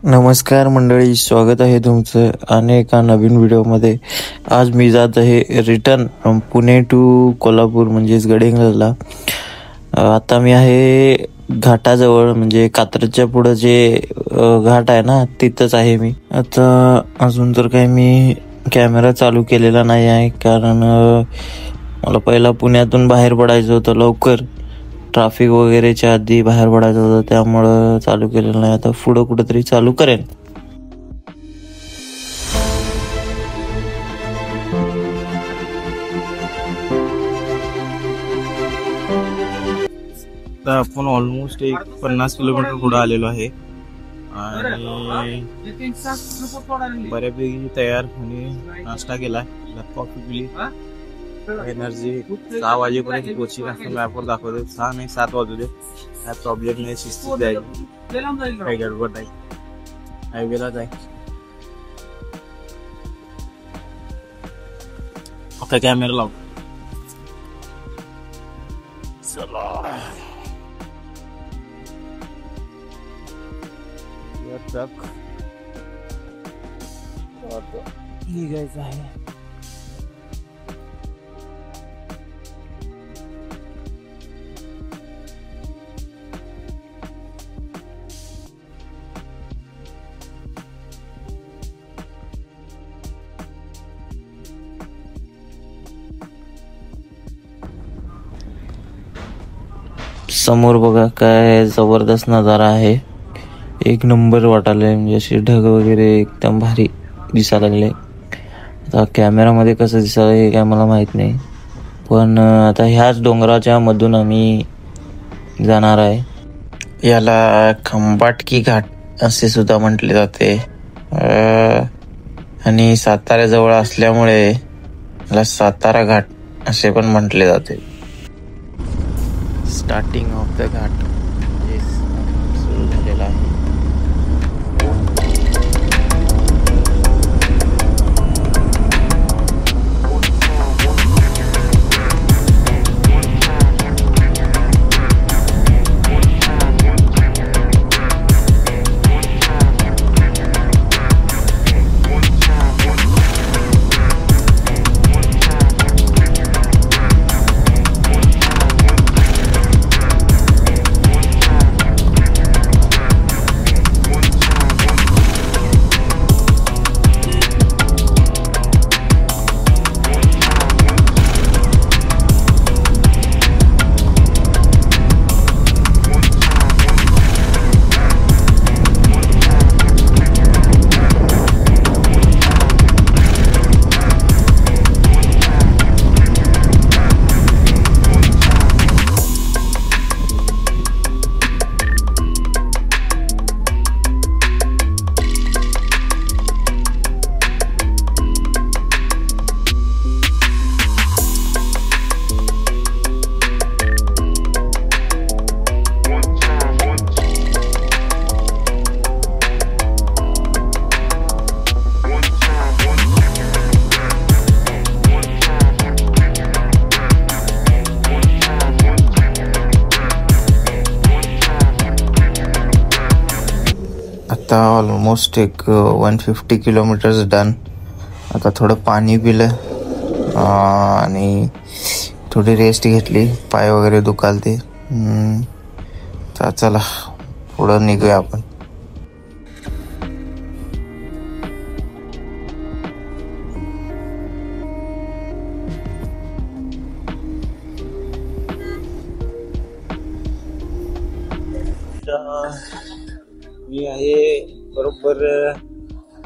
नमस्कार मंडळी, स्वागत आहे तुमचं आणि एका नवीन व्हिडिओमध्ये. आज मी जात आहे रिटर्न पुणे टू कोल्हापूर म्हणजेच गडिंग्लजला. आता मी आहे घाटाजवळ, म्हणजे कात्रजच्या पुढं जे घाट आहे ना, तिथंच आहे मी आता. अजून तर काही मी कॅमेरा चालू केलेला नाही आहे, कारण मला पहिला पुण्यातून बाहेर पडायचं होतं लवकर, ट्रॅफिक वगैरेच्या आधी बाहेर पडायचं होतं, त्यामुळं चालू केलेलं नाही. आता पुढं कुठंतरी चालू करेन. तर आपण ऑलमोस्ट एक 50 किलोमीटर पुढे आलेलो आहे आणि बऱ्यापैकी तयार आणि नाश्ता केलाय, कॉफी पिली, एनर्जी 6 वाजेपर्यंत पोहोचेल असं मॅपवर दाखवते. 6 नाही 7 वाजू दे, काय प्रॉब्लेम नाही, शिस्तीत जायची, काही गडबड नाही, हायवेलाच आहे. आता कॅमेरा लाव. चला ट्रक निघायचं आहे. समोर बघा, काय जबरदस्त नजारा आहे, एक नंबर वाटायला, म्हणजे असे ढग वगैरे एकदम भारी दिसायला लागले. आता कॅमेरामध्ये कसं दिसायला हे काय मला माहित नाही, पण आता ह्याच डोंगराच्या मधून आम्ही जाणार आहे. याला खंबाटकी घाट असे सुद्धा म्हटले जाते आणि साताऱ्याजवळ असल्यामुळे याला सातारा घाट असे पण म्हटले जाते. स्टार्टिंग ऑफ द घाट सुरू झालेला आहे. आता ऑलमोस्ट एक 150 किलोमीटर्स डन. आता थोडं पाणी पिलं आणि थोडी रेस्ट घेतली, पाय वगैरे दुखालते. तर चला पुढं निघूया आपण. मी आहे बरोबर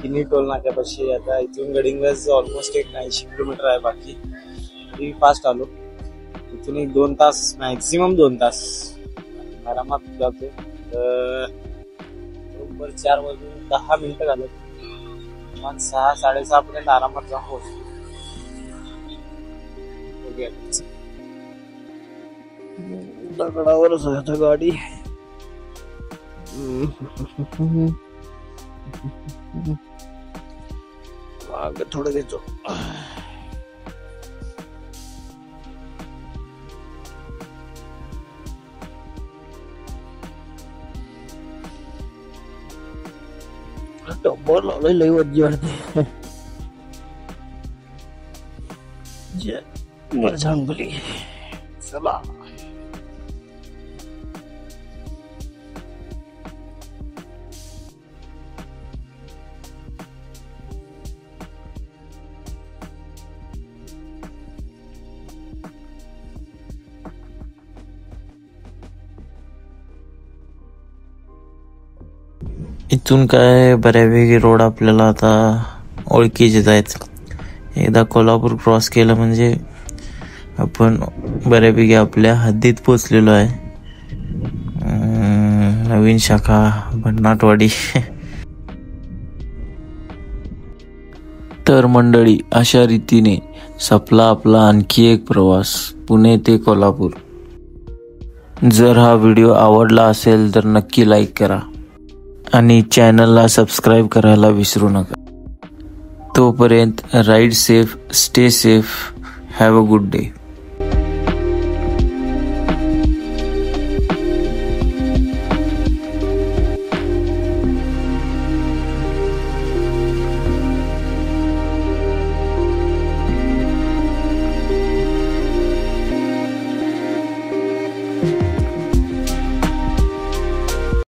किनी टोल नाक्यापाशी. आता इथून गडिंग्लज ऑलमोस्ट एक 80 किलोमीटर आहे, बाकी मी फास्ट आलो. इथून एक 2 तास, मॅक्झिमम 2 तास आरामात जातो. बरोबर 4 वाजून 10 मिनिटं घालत, मग 6-6:30 पर्यंत आरामात जाऊ. दगडावरच आहे आता गाडी. माग थोडं घेतो. टप्पर लावलंय, लई वज्जी वाटते. झांगली चला. इथून काय बऱ्यापैकी रोड आपल्याला आता ओळखीचे आहेत. एकदा कोल्हापूर क्रॉस केलं म्हणजे आपण बऱ्यापैकी आपल्या हद्दीत पोचलेलो आहे. नवीन शाखा भन्नाटवाडी. तर मंडळी, अशा रीतीने संपला आपला आणखी एक प्रवास पुणे ते कोल्हापूर. जर हा व्हिडिओ आवडला असेल तर नक्की लाईक करा आणि चॅनलला सबस्क्राईब करायला विसरू नका. तोपर्यंत ride safe, stay safe, have a good day.